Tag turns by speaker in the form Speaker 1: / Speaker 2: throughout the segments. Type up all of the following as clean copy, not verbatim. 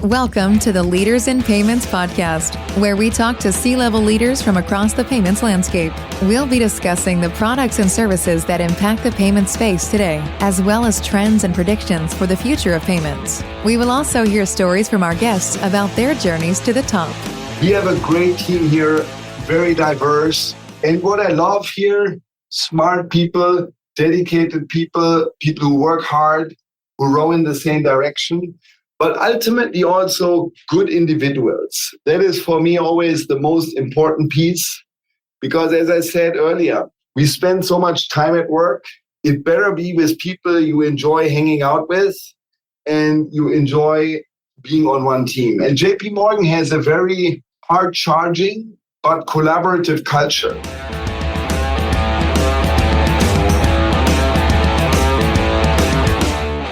Speaker 1: Welcome to the Leaders in Payments podcast, where we talk to C-level leaders from across the payments landscape. We'll be discussing the products and services that impact the payment space today, as well as trends and predictions for the future of payments. We will also hear stories from our guests about their journeys to the top.
Speaker 2: We have a great team here, very diverse. And what I love here, smart people, dedicated people, people who work hard, who row in the same direction, but ultimately also good individuals. That is for me always the most important piece, because as I said earlier, we spend so much time at work. It better be with people you enjoy hanging out with and you enjoy being on one team. And JP Morgan has a very hard-charging but collaborative culture.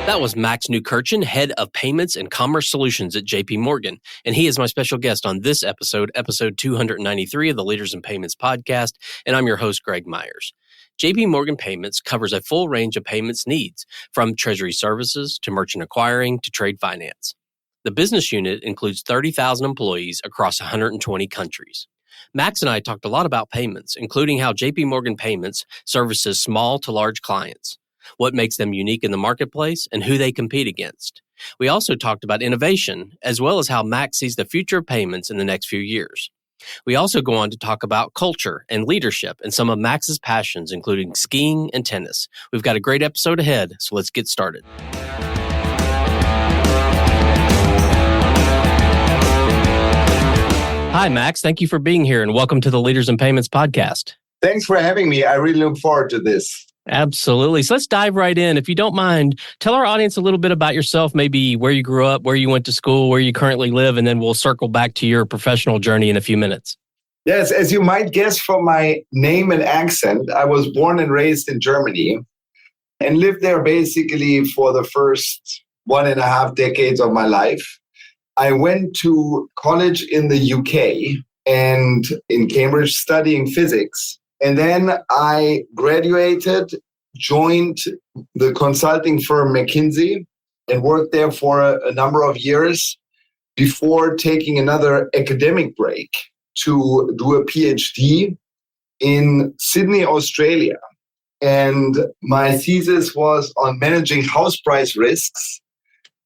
Speaker 3: That was Max Neukirchen, Head of Payments and Commerce Solutions at JP Morgan, and he is my special guest on this episode 293 of the Leaders in Payments podcast, and I'm your host, Greg Myers. JP Morgan Payments covers a full range of payments needs, from treasury services to merchant acquiring to trade finance. The business unit includes 30,000 employees across 120 countries. Max and I talked a lot about payments, including how JP Morgan Payments services small to large clients, what makes them unique in the marketplace, and who they compete against. We also talked about innovation, as well as how Max sees the future of payments in the next few years. We also go on to talk about culture and leadership and some of Max's passions, including skiing and tennis. We've got a great episode ahead, so let's get started. Hi, Max. Thank you for being here, and welcome to the Leaders in Payments podcast.
Speaker 2: Thanks for having me. I really look forward to this.
Speaker 3: Absolutely. So let's dive right in. If you don't mind, tell our audience a little bit about yourself, maybe where you grew up, where you went to school, where you currently live, and then we'll circle back to your professional journey in a few minutes.
Speaker 2: Yes, as you might guess from my name and accent, I was born and raised in Germany and lived there basically for the first 1.5 decades of my life. I went to college in the UK and in Cambridge studying physics. And then I graduated, joined the consulting firm McKinsey, and worked there for a number of years before taking another academic break to do a PhD in Sydney, Australia. And my thesis was on managing house price risks.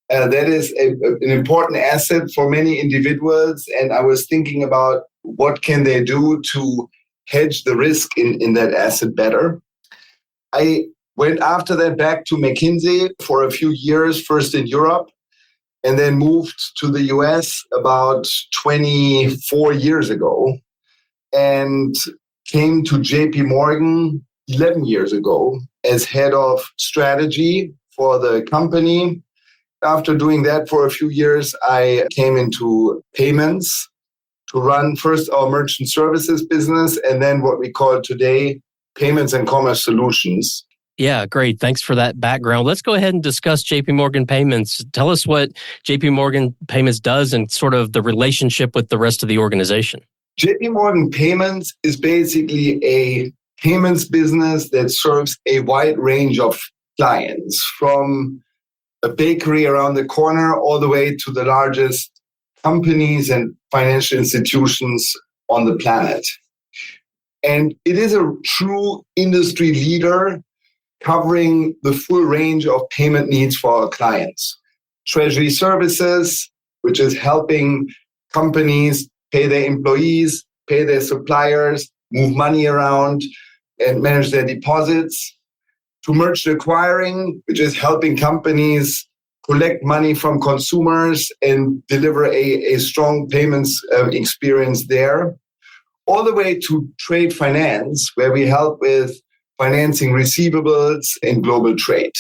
Speaker 2: That is an important asset for many individuals. And I was thinking about what can they do to hedge the risk in that asset better. I went after that back to McKinsey for a few years, first in Europe, and then moved to the US about 24 years ago and came to JP Morgan 11 years ago as head of strategy for the company. After doing that for a few years, I came into payments to run first our merchant services business and then what we call today payments and commerce solutions.
Speaker 3: Yeah, great. Thanks for that background. Let's go ahead and discuss JP Morgan Payments. Tell us what JP Morgan Payments does and sort of the relationship with the rest of the organization.
Speaker 2: JP Morgan Payments is basically a payments business that serves a wide range of clients, from a bakery around the corner all the way to the largest companies and financial institutions on the planet. And it is a true industry leader covering the full range of payment needs for our clients. Treasury services, which is helping companies pay their employees, pay their suppliers, move money around, and manage their deposits. To merchant acquiring, which is helping companies collect money from consumers and deliver a strong payments experience there, all the way to trade finance, where we help with financing receivables and global trade.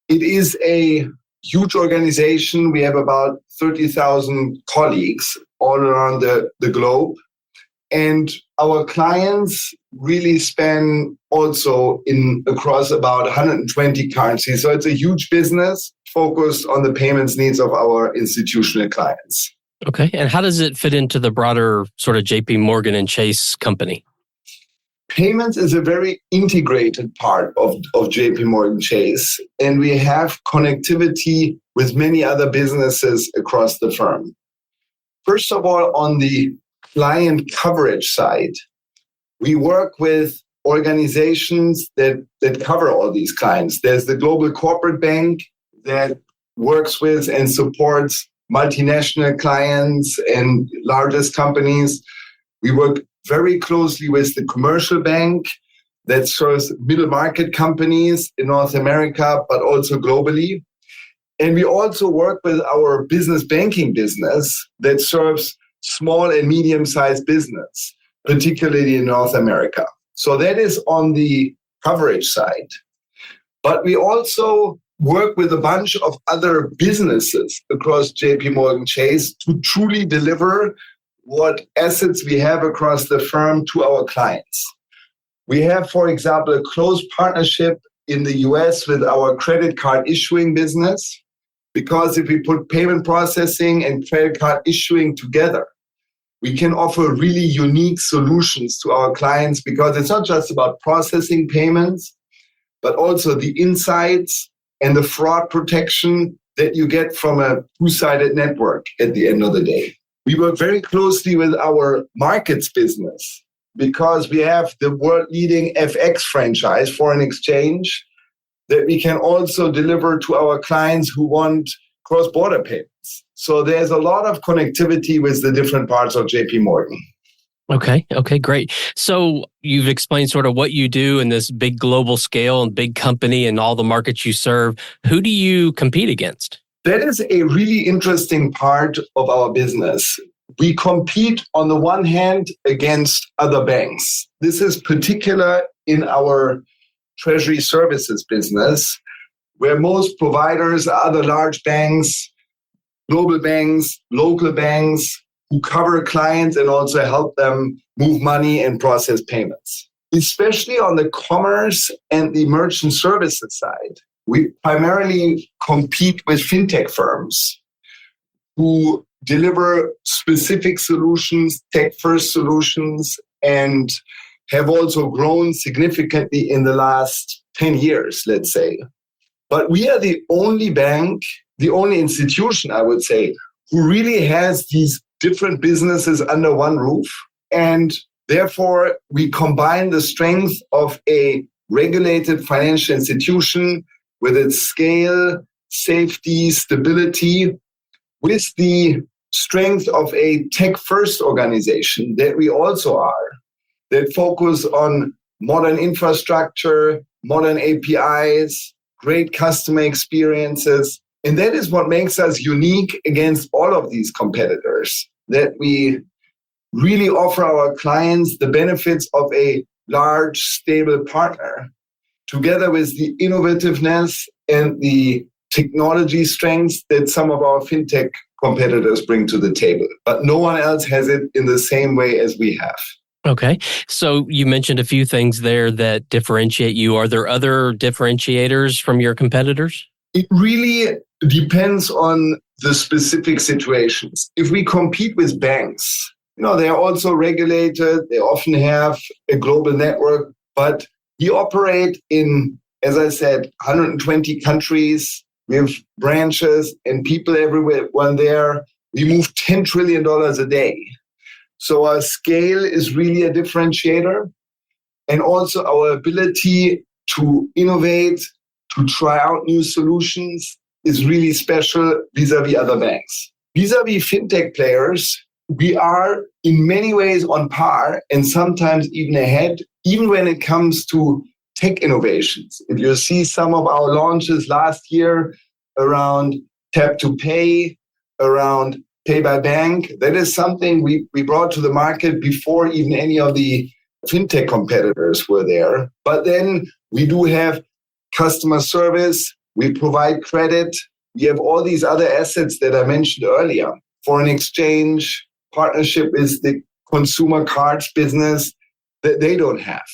Speaker 2: It is a huge organization. We have about 30,000 colleagues all around the globe. And our clients really span also across about 120 currencies. So it's a huge business focused on the payments needs of our institutional clients.
Speaker 3: Okay. And how does it fit into the broader sort of JP Morgan and Chase company?
Speaker 2: Payments is a very integrated part of JP Morgan Chase, and we have connectivity with many other businesses across the firm. First of all, on the client coverage side, we work with organizations that cover all these clients. There's the Global Corporate Bank that works with and supports multinational clients and largest companies. We work very closely with the Commercial Bank that serves middle market companies in North America, but also globally. And we also work with our business banking business that serves small and medium-sized business, particularly in North America. So that is on the coverage side. But we also work with a bunch of other businesses across JP Morgan Chase to truly deliver what assets we have across the firm to our clients. We have, for example, a close partnership in the US with our credit card issuing business, because if we put payment processing and credit card issuing together, we can offer really unique solutions to our clients, because it's not just about processing payments, but also the insights and the fraud protection that you get from a two-sided network at the end of the day. We work very closely with our markets business because we have the world-leading FX franchise, foreign exchange, that we can also deliver to our clients who want cross-border payments. So there's a lot of connectivity with the different parts of JP Morgan.
Speaker 3: Okay, great. So you've explained sort of what you do in this big global scale and big company and all the markets you serve. Who do you compete against?
Speaker 2: That is a really interesting part of our business. We compete on the one hand against other banks. This is particular in our treasury services business, where most providers are other large banks, global banks, local banks, who cover clients and also help them move money and process payments. Especially on the commerce and the merchant services side, we primarily compete with fintech firms who deliver specific solutions, tech-first solutions, and have also grown significantly in the last 10 years, let's say. But we are the only bank, the only institution, I would say, who really has these different businesses under one roof. And therefore, we combine the strength of a regulated financial institution with its scale, safety, stability, with the strength of a tech-first organization that we also are, that focus on modern infrastructure, modern APIs, great customer experiences. And that is what makes us unique against all of these competitors, that we really offer our clients the benefits of a large, stable partner, together with the innovativeness and the technology strengths that some of our fintech competitors bring to the table. But no one else has it in the same way as we have.
Speaker 3: Okay. So you mentioned a few things there that differentiate you. Are there other differentiators from your competitors?
Speaker 2: It really depends on the specific situations. If we compete with banks, they are also regulated. They often have a global network, but we operate in, as I said, 120 countries. We have branches and people everywhere. When there, we move $10 trillion a day. So our scale is really a differentiator. And also our ability to innovate, to try out new solutions is really special vis-a-vis other banks. Vis-a-vis fintech players, we are in many ways on par and sometimes even ahead, even when it comes to tech innovations. If you see some of our launches last year around tap to pay, around pay by bank, that is something we brought to the market before even any of the fintech competitors were there. But then we do have customer service, we provide credit, we have all these other assets that I mentioned earlier, foreign exchange, partnership with the consumer cards business that they don't have.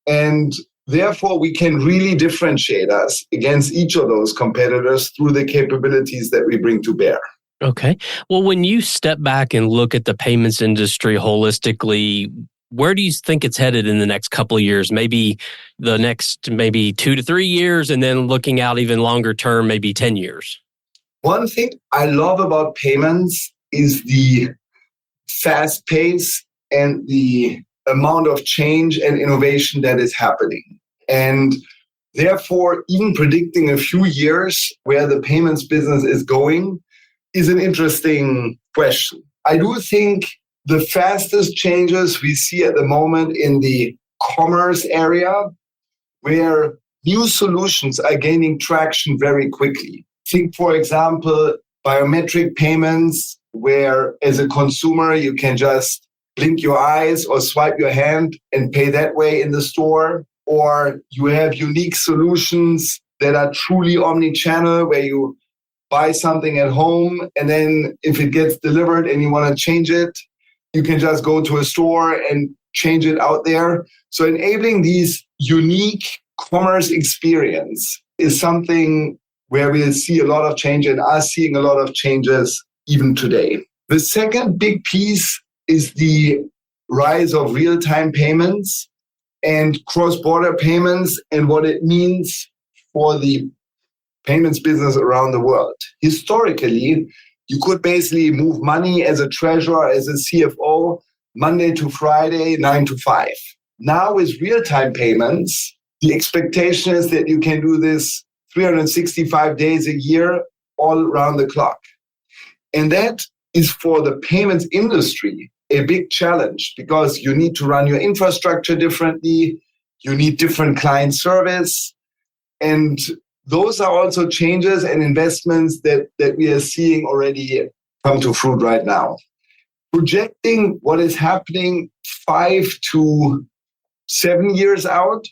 Speaker 2: And therefore, we can really differentiate us against each of those competitors through the capabilities that we bring to bear.
Speaker 3: Okay. Well, when you step back and look at the payments industry holistically, Where do you think it's headed in the next couple of years? Maybe the next 2 to 3 years, and then looking out even longer term, maybe 10 years?
Speaker 2: One thing I love about payments is the fast pace and the amount of change and innovation that is happening. And therefore, even predicting a few years where the payments business is going is an interesting question. I do think the fastest changes we see at the moment in the commerce area, where new solutions are gaining traction very quickly. Think, for example, biometric payments, where as a consumer, you can just blink your eyes or swipe your hand and pay that way in the store. Or you have unique solutions that are truly omni-channel, where you buy something at home, and then if it gets delivered and you want to change it, you can just go to a store and change it out there. So enabling these unique commerce experience is something where we'll see a lot of change and are seeing a lot of changes even today. The second big piece is the rise of real-time payments and cross-border payments and what it means for the payments business around the world. Historically, you could basically move money as a treasurer, as a CFO, Monday to Friday, 9 to 5. Now with real-time payments, the expectation is that you can do this 365 days a year, all around the clock. And that is for the payments industry a big challenge, because you need to run your infrastructure differently, you need different client service, and those are also changes and investments that we are seeing already come to fruit right now. Projecting what is happening 5 to 7 years out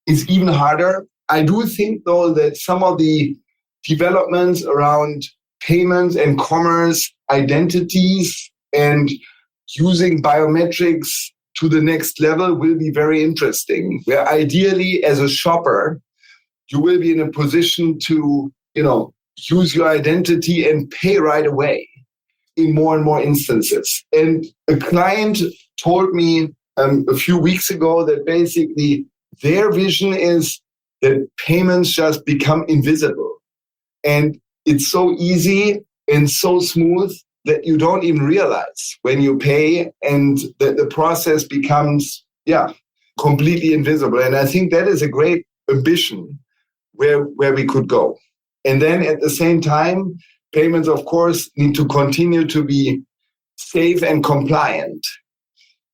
Speaker 2: is even harder. I do think, though, that some of the developments around payments and commerce, identities, and using biometrics to the next level will be very interesting, where ideally as a shopper, you will be in a position to, use your identity and pay right away in more and more instances. And a client told me a few weeks ago that basically their vision is that payments just become invisible. And it's so easy and so smooth that you don't even realize when you pay, and that the process becomes, completely invisible. And I think that is a great ambition where we could go. And then at the same time, payments, of course, need to continue to be safe and compliant.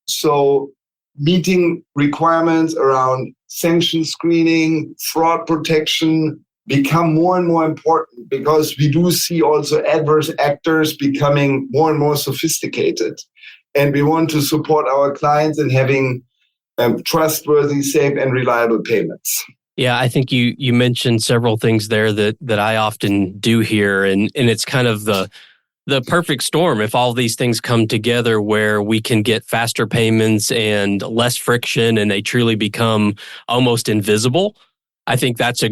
Speaker 2: So meeting requirements around sanction screening, fraud protection become more and more important, because we do see also adverse actors becoming more and more sophisticated. And we want to support our clients in having trustworthy, safe, and reliable payments.
Speaker 3: Yeah, I think you mentioned several things there that I often do hear, and it's kind of the perfect storm if all these things come together, where we can get faster payments and less friction, and they truly become almost invisible. I think that's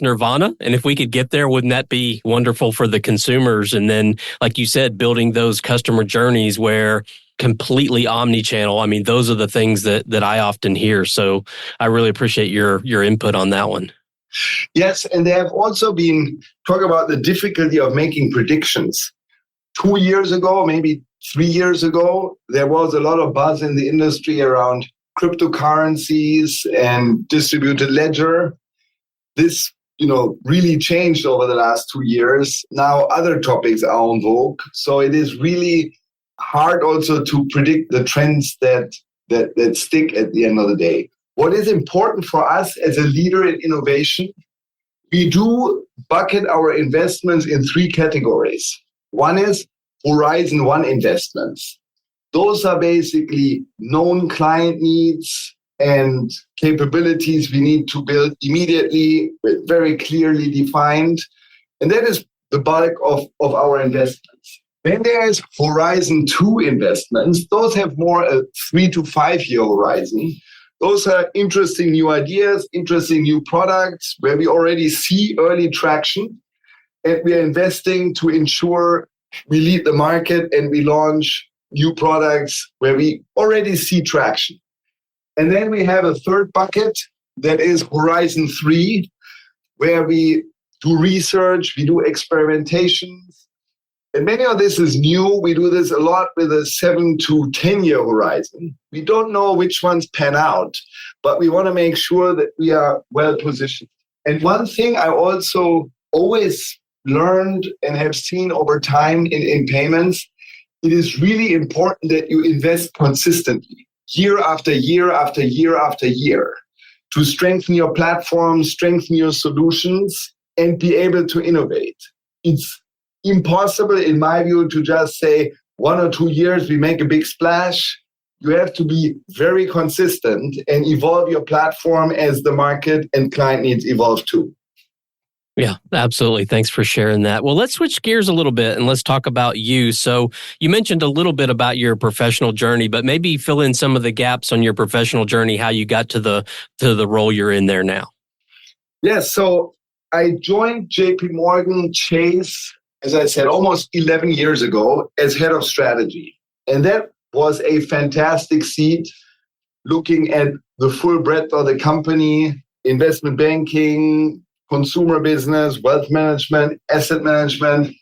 Speaker 3: nirvana. And if we could get there, wouldn't that be wonderful for the consumers? And then, like you said, building those customer journeys where completely omni-channel. I mean, those are the things that I often hear. So I really appreciate your input on that one.
Speaker 2: Yes, and there have also been talk about the difficulty of making predictions. 2 years ago, maybe 3 years ago, there was a lot of buzz in the industry around cryptocurrencies and distributed ledger. This, really changed over the last 2 years. Now other topics are on vogue. So it is really hard also to predict the trends that stick at the end of the day. What is important for us as a leader in innovation, we do bucket our investments in 3 categories. One is Horizon 1 investments. Those are basically known client needs and capabilities we need to build immediately, very clearly defined. And that is the bulk of our investments. Then there's Horizon 2 investments. Those have more a 3 to 5 year horizon. Those are interesting new ideas, interesting new products where we already see early traction. And we are investing to ensure we lead the market and we launch new products where we already see traction. And then we have a third bucket that is Horizon 3, where we do research, we do experimentations. And many of this is new. We do this a lot with a 7 to 10-year horizon. We don't know which ones pan out, but we want to make sure that we are well positioned. And one thing I also always learned and have seen over time in payments, it is really important that you invest consistently, year after year after year after year, to strengthen your platform, strengthen your solutions, and be able to innovate. It's impossible, in my view, to just say 1 or 2 years we make a big splash. You have to be very consistent and evolve your platform as the market and client needs evolve too.
Speaker 3: Yeah, absolutely. Thanks for sharing that. Well, let's switch gears a little bit and let's talk about you. So you mentioned a little bit about your professional journey, but maybe fill in some of the gaps on your professional journey, how you got to the role you're in there now.
Speaker 2: Yes. So I joined JP Morgan Chase, as I said, almost 11 years ago as head of strategy. And that was a fantastic seat, looking at the full breadth of the company, investment banking, consumer business, wealth management, asset management,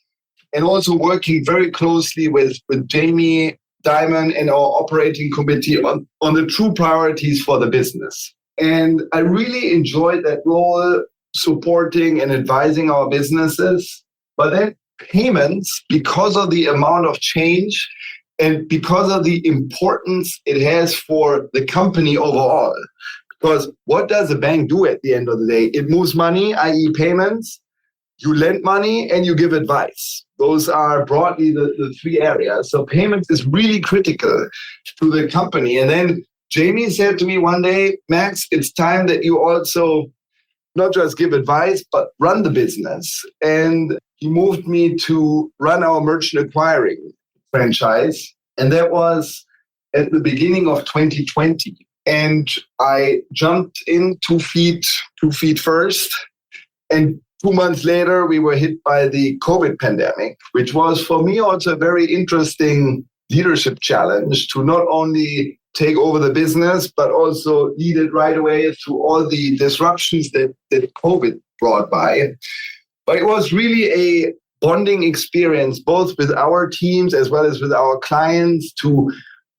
Speaker 2: and also working very closely with Jamie Dimon and our operating committee on the true priorities for the business. And I really enjoyed that role, supporting and advising our businesses. But then payments, because of the amount of change and because of the importance it has for the company overall. Because what does a bank do at the end of the day? It moves money, i.e. payments. You lend money and you give advice. Those are broadly the three areas. So payments is really critical to the company. And then Jamie said to me one day, Max, it's time that you also not just give advice, but run the business. And he moved me to run our merchant acquiring franchise. And that was at the beginning of 2020. And I jumped in 2 feet first. And 2 months later, we were hit by the COVID pandemic, which was for me also a very interesting leadership challenge to not only take over the business, but also lead it right away through all the disruptions that COVID brought by. But it was really a bonding experience, both with our teams as well as with our clients, to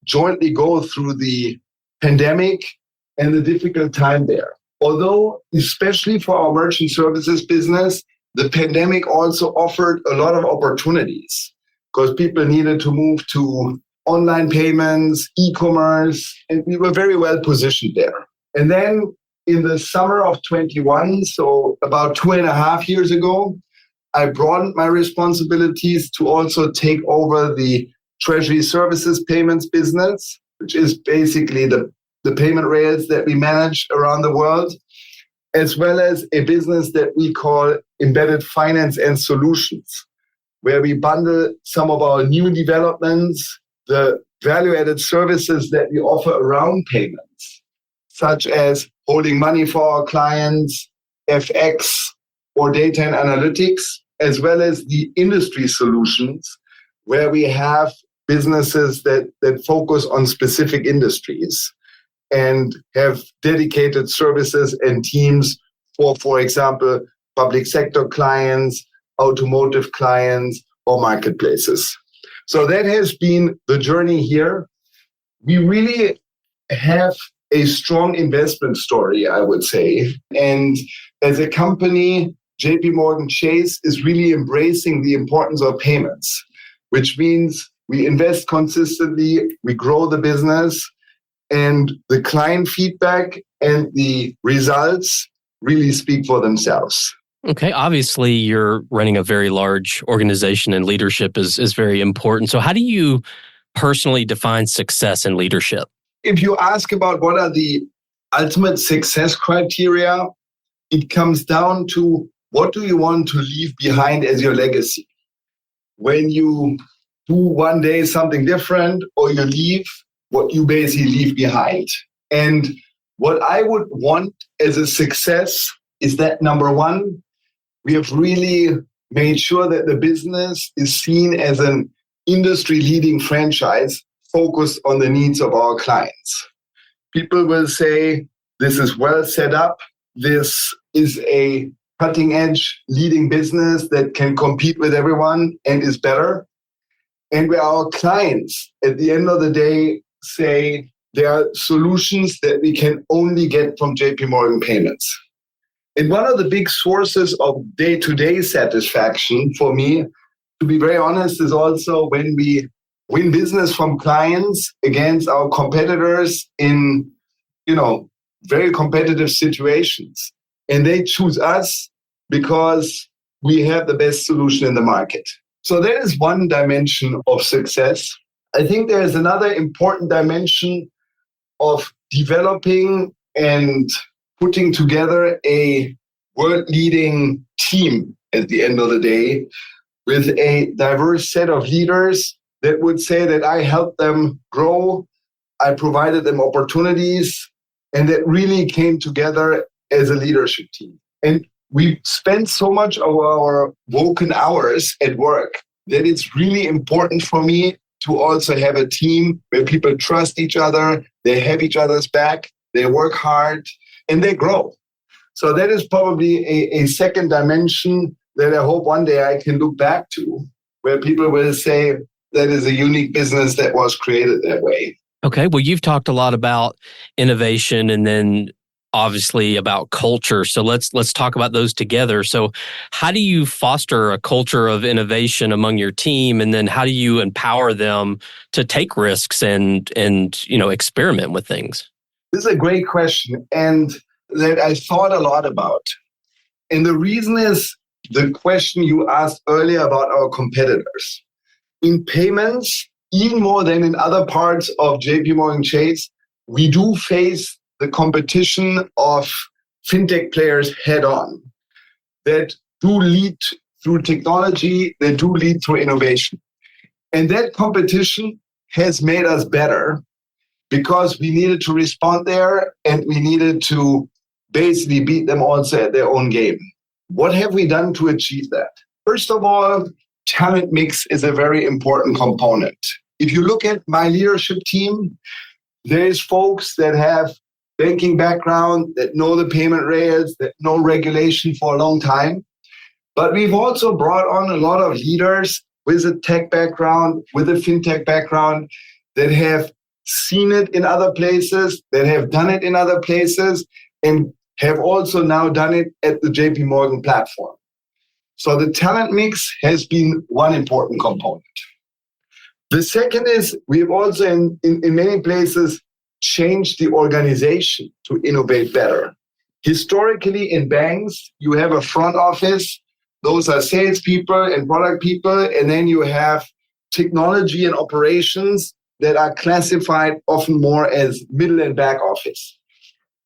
Speaker 2: jointly go through the pandemic and the difficult time there. Although, especially for our merchant services business, the pandemic also offered a lot of opportunities because people needed to move to online payments, e-commerce, and we were very well positioned there. And then in the summer of 21, so about 2.5 years ago, I broadened my responsibilities to also take over the treasury services payments business, which is basically the payment rails that we manage around the world, as well as a business that we call embedded finance and solutions, where we bundle some of our new developments, the value-added services that we offer around payments, such as holding money for our clients, FX, or data and analytics, as well as the industry solutions, where we have businesses that focus on specific industries and have dedicated services and teams for example, public sector clients, automotive clients, or marketplaces. So that has been the journey here. We really have a strong investment story, I would say. And as a company, JP Morgan Chase is really embracing the importance of payments, which means we invest consistently, we grow the business, and the client feedback and the results really speak for themselves.
Speaker 3: Okay, obviously you're running a very large organization and leadership is very important. So how do you personally define success in leadership?
Speaker 2: If you ask about what are the ultimate success criteria, it comes down to what do you want to leave behind as your legacy? When you do one day something different or you leave, what you basically leave behind. And what I would want as a success is that, number one, we have really made sure that the business is seen as an industry-leading franchise focused on the needs of our clients. People will say, this is well set up. This is a cutting-edge leading business that can compete with everyone and is better. And where our clients, at the end of the day, say there are solutions that we can only get from JP Morgan Payments. And one of the big sources of day-to-day satisfaction for me, to be very honest, is also when we win business from clients against our competitors in, very competitive situations. And they choose us because we have the best solution in the market. So that is one dimension of success. I think there is another important dimension of developing and putting together a world-leading team at the end of the day with a diverse set of leaders that would say that I helped them grow, I provided them opportunities, and that really came together as a leadership team. And we spend so much of our woken hours at work that it's really important for me to also have a team where people trust each other, they have each other's back, they work hard, and they grow. So that is probably a second dimension that I hope one day I can look back to, where people will say that is a unique business that was created that way.
Speaker 3: Okay, well, you've talked a lot about innovation and then obviously about culture. So let's talk about those together. So how do you foster a culture of innovation among your team, and then how do you empower them to take risks and experiment with things?
Speaker 2: This is a great question, and that I thought a lot about. And the reason is the question you asked earlier about our competitors. In payments, even more than in other parts of JP Morgan Chase, we do face the competition of fintech players head on that do lead through technology, that do lead through innovation. And that competition has made us better because we needed to respond there and we needed to basically beat them also at their own game. What have we done to achieve that? First of all, talent mix is a very important component. If you look at my leadership team, there's folks that have banking background, that know the payment rails, that know regulation for a long time. But we've also brought on a lot of leaders with a tech background, with a fintech background, that have seen it in other places, that have done it in other places, and have also now done it at the JP Morgan platform. So the talent mix has been one important component. The second is we've also in many places changed the organization to innovate better. Historically in banks, you have a front office. Those are salespeople and product people. And then you have technology and operations that are classified often more as middle and back office.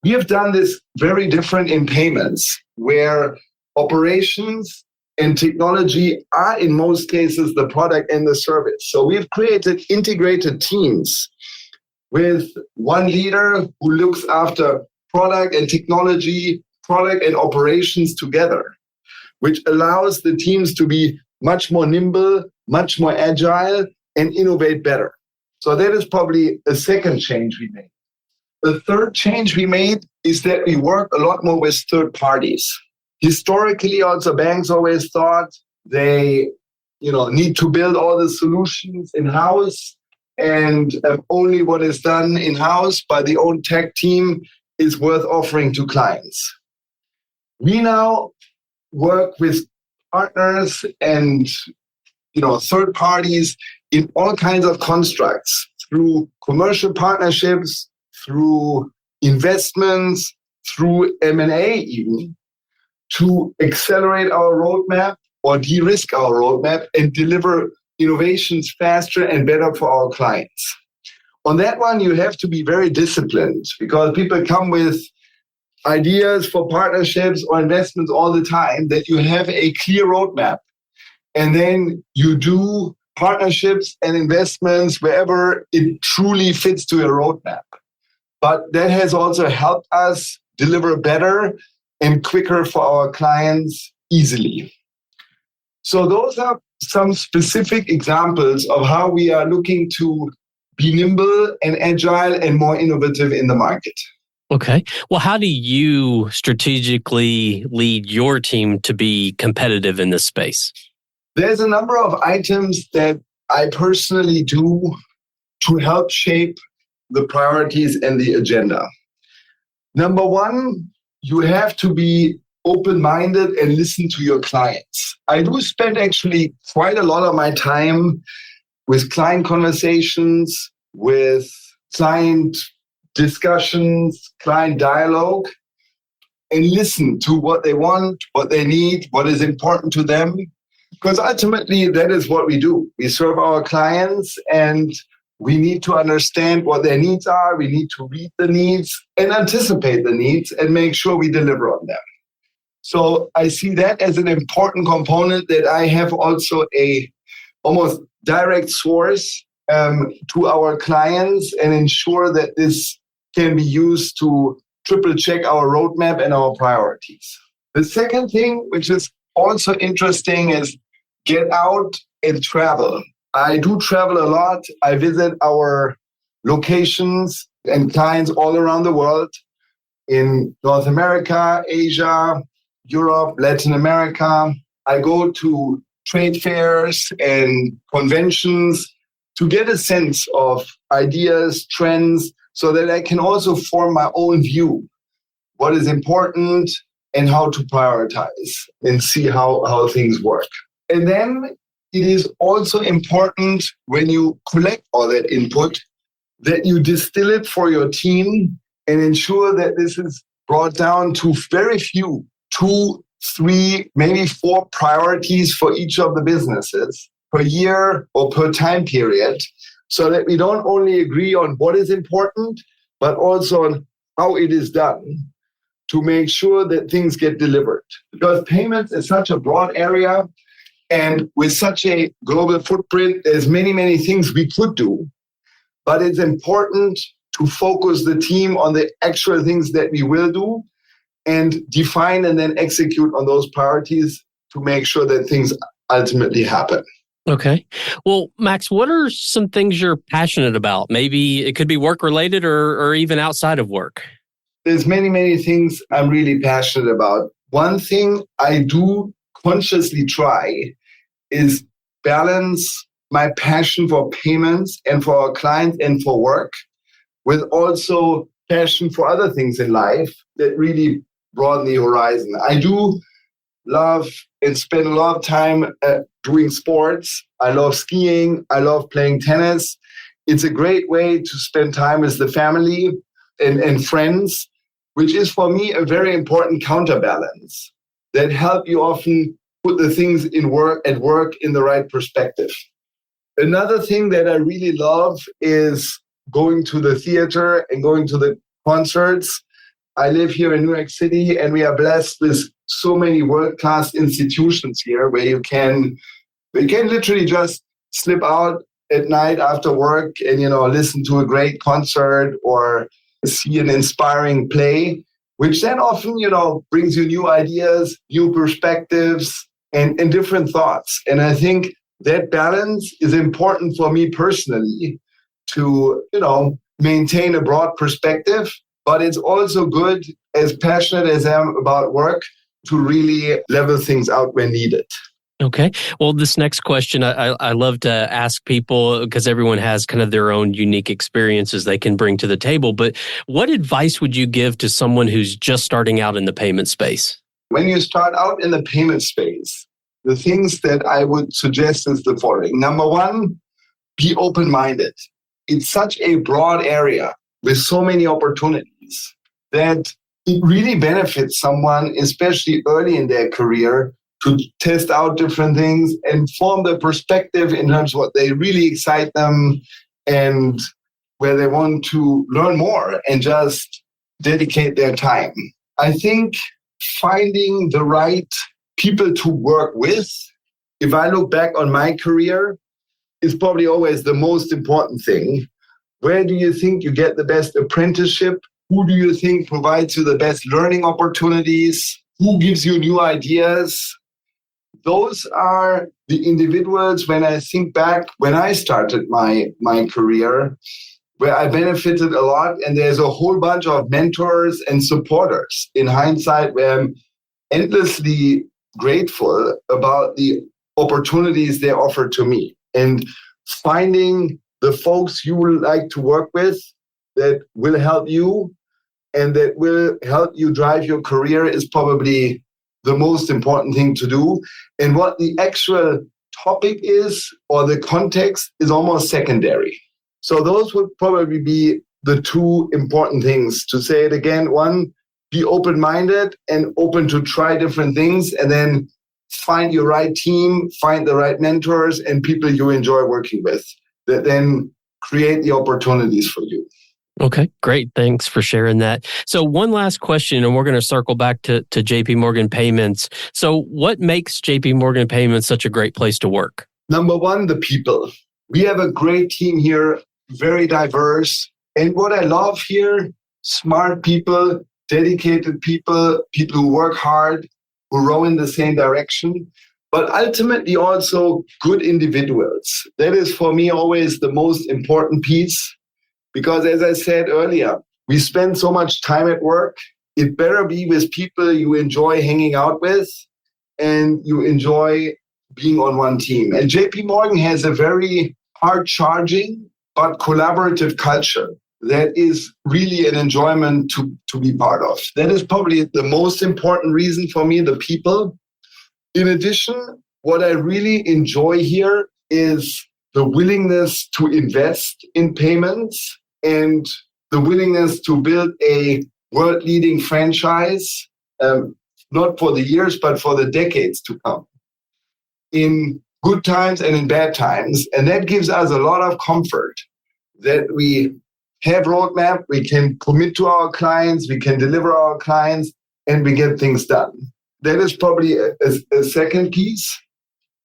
Speaker 2: We have done this very different in payments, where operations and technology are in most cases the product and the service. So we've created integrated teams with one leader who looks after product and technology, product and operations together, which allows the teams to be much more nimble, much more agile, and innovate better. So that is probably a second change we made. The third change we made is that we work a lot more with third parties. Historically, also banks always thought they, need to build all the solutions in-house, and only what is done in-house by the own tech team is worth offering to clients. We now work with partners and third parties in all kinds of constructs, through commercial partnerships, through investments, through M&A even, to accelerate our roadmap or de-risk our roadmap and deliver innovations faster and better for our clients. On that one, you have to be very disciplined, because people come with ideas for partnerships or investments all the time, that you have a clear roadmap. And then you do partnerships and investments wherever it truly fits to a roadmap. But that has also helped us deliver better and quicker for our clients easily. So those are some specific examples of how we are looking to be nimble and agile and more innovative in the market.
Speaker 3: Okay. Well, how do you strategically lead your team to be competitive in this space?
Speaker 2: There's a number of items that I personally do to help shape the priorities and the agenda. Number one, you have to be open-minded and listen to your clients. I do spend actually quite a lot of my time with client conversations, with client discussions, client dialogue, and listen to what they want, what they need, what is important to them. Because ultimately, that is what we do. We serve our clients and we need to understand what their needs are. We need to read the needs and anticipate the needs and make sure we deliver on them. So I see that as an important component, that I have also a almost direct source to our clients and ensure that this can be used to triple check our roadmap and our priorities. The second thing, which is also interesting, is get out and travel. I do travel a lot. I visit our locations and clients all around the world, in North America, Asia, Europe, Latin America. I go to trade fairs and conventions to get a sense of ideas, trends, so that I can also form my own view, what is important and how to prioritize and see how things work. And then it is also important, when you collect all that input, that you distill it for your team and ensure that this is brought down to very few, 2, 3, maybe 4 priorities for each of the businesses per year or per time period, so that we don't only agree on what is important, but also on how it is done to make sure that things get delivered. Because payments is such a broad area, and with such a global footprint, there's many, many things we could do, but it's important to focus the team on the actual things that we will do and define and then execute on those priorities to make sure that things ultimately happen.
Speaker 3: Okay. Well, Max, what are some things you're passionate about? Maybe it could be work-related or even outside of work.
Speaker 2: There's many, many things I'm really passionate about. One thing I do consciously try is balance my passion for payments and for our clients and for work with also passion for other things in life that really broaden the horizon. I do love and spend a lot of time doing sports. I love skiing. I love playing tennis. It's a great way to spend time with the family and friends, which is for me a very important counterbalance that help you often put the things at work in the right perspective. Another thing that I really love is going to the theater and going to the concerts. I live here in New York City, and we are blessed with so many world-class institutions here where you can literally just slip out at night after work and, listen to a great concert or see an inspiring play, which then often, brings you new ideas, new perspectives, and different thoughts. And I think that balance is important for me personally to, maintain a broad perspective. But it's also good, as passionate as I am about work, to really level things out when needed.
Speaker 3: Okay. Well, this next question, I love to ask people because everyone has kind of their own unique experiences they can bring to the table. But what advice would you give to someone who's just starting out in the payment space?
Speaker 2: When you start out in the payment space, the things that I would suggest is the following. Number one, be open-minded. It's such a broad area with so many opportunities that it really benefits someone, especially early in their career, to test out different things and form their perspective in terms of what they really excite them and where they want to learn more and just dedicate their time. I think finding the right people to work with, if I look back on my career, is probably always the most important thing. Where do you think you get the best apprenticeship? Who do you think provides you the best learning opportunities? Who gives you new ideas? those are the individuals, when I think back, when I started my career, where I benefited a lot. And there's a whole bunch of mentors and supporters in hindsight where I'm endlessly grateful about the opportunities they offer to me. And finding the folks you would like to work with that will help you and that will help you drive your career is probably the most important thing to do. And what the actual topic is or the context is almost secondary. So those would probably be the two important things. To say it again, one, be open-minded and open to try different things, and then find your right team, find the right mentors and people you enjoy working with that then create the opportunities for you.
Speaker 3: Okay, great. Thanks for sharing that. So one last question, and we're going to circle back to JP Morgan Payments. So what makes JP Morgan Payments such a great place to work? Number one, the people. We have a great team here, very diverse. And what I love here, smart people, dedicated people, people who work hard, who row in the same direction, but ultimately also good individuals. That is for me always the most important piece. Because as I said earlier, we spend so much time at work. It better be with people you enjoy hanging out with and you enjoy being on one team. And JP Morgan has a very hard-charging but collaborative culture that is really an enjoyment to be part of. That is probably the most important reason for me, the people. In addition, what I really enjoy here is the willingness to invest in payments and the willingness to build a world-leading franchise, not for the years, but for the decades to come, in good times and in bad times. And that gives us a lot of comfort that we have roadmap, we can commit to our clients, we can deliver our clients, and we get things done. That is probably a second piece.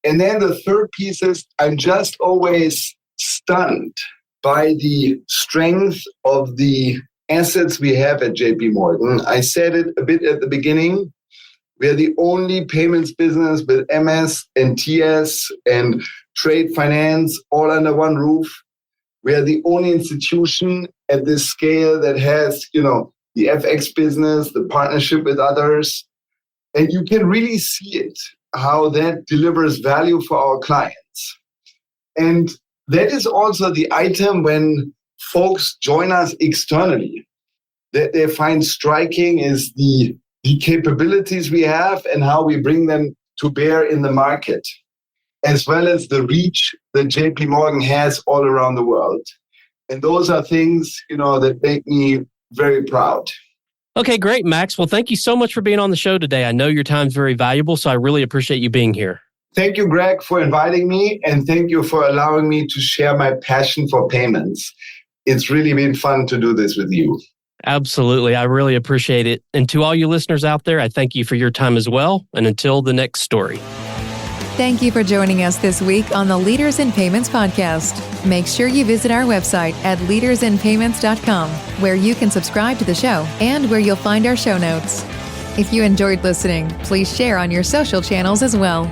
Speaker 3: And then the third piece is I'm just always stunned by the strength of the assets we have at JP Morgan. I said it a bit at the beginning. We are the only payments business with MS and TS and trade finance all under one roof. We are the only institution at this scale that has, the FX business, the partnership with others. And you can really see it, how that delivers value for our clients. And that is also the item when folks join us externally that they find striking is the capabilities we have and how we bring them to bear in the market, as well as the reach that JP Morgan has all around the world. And those are things, that make me very proud. Okay, great, Max. Well, thank you so much for being on the show today. I know your time's very valuable, so I really appreciate you being here. Thank you, Greg, for inviting me, and thank you for allowing me to share my passion for payments. It's really been fun to do this with you. Absolutely. I really appreciate it. And to all you listeners out there, I thank you for your time as well. And until the next story.
Speaker 1: Thank you for joining us this week on the Leaders in Payments podcast. Make sure you visit our website at leadersinpayments.com, where you can subscribe to the show and where you'll find our show notes. If you enjoyed listening, please share on your social channels as well.